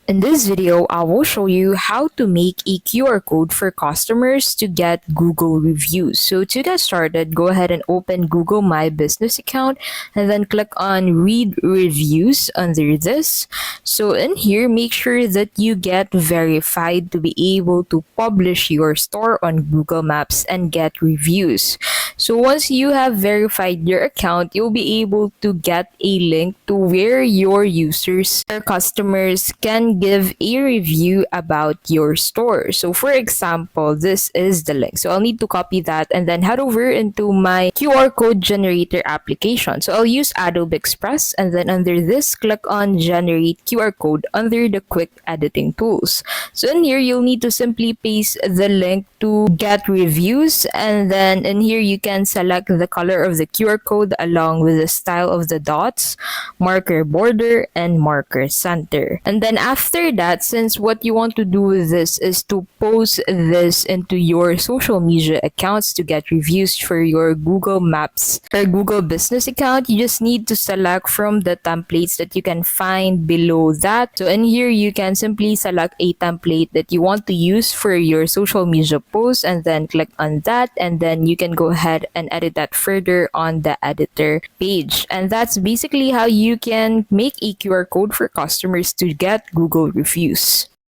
In this video, I will show you how to make a QR code for customers to get Google reviews. So to get started, go ahead and open Google My Business account and then click on Read Reviews under this. So in here, make sure that you get verified to be able to publish your store on Google Maps and get reviews. So once you have verified your account, you'll be able to get a link to where your users or customers can give a review about your store. So for example, this is the link. So I'll need to copy that and then head over into my QR code generator application. So I'll use Adobe Express and then under this, click on Generate QR Code under the quick editing tools. So in here, you'll need to simply paste the link to get reviews, and then in here you can select the color of the QR code along with the style of the dots, marker border, and marker center. And then after that, since what you want to do with this is to post this into your social media accounts to get reviews for your Google Maps or Google Business account, you just need to select from the templates that you can find below that. So in here, you can simply select a template that you want to use for your social media post and then click on that, and then you can go ahead and edit that further on the editor page. And that's basically how you can make a QR code for customers to get Google reviews.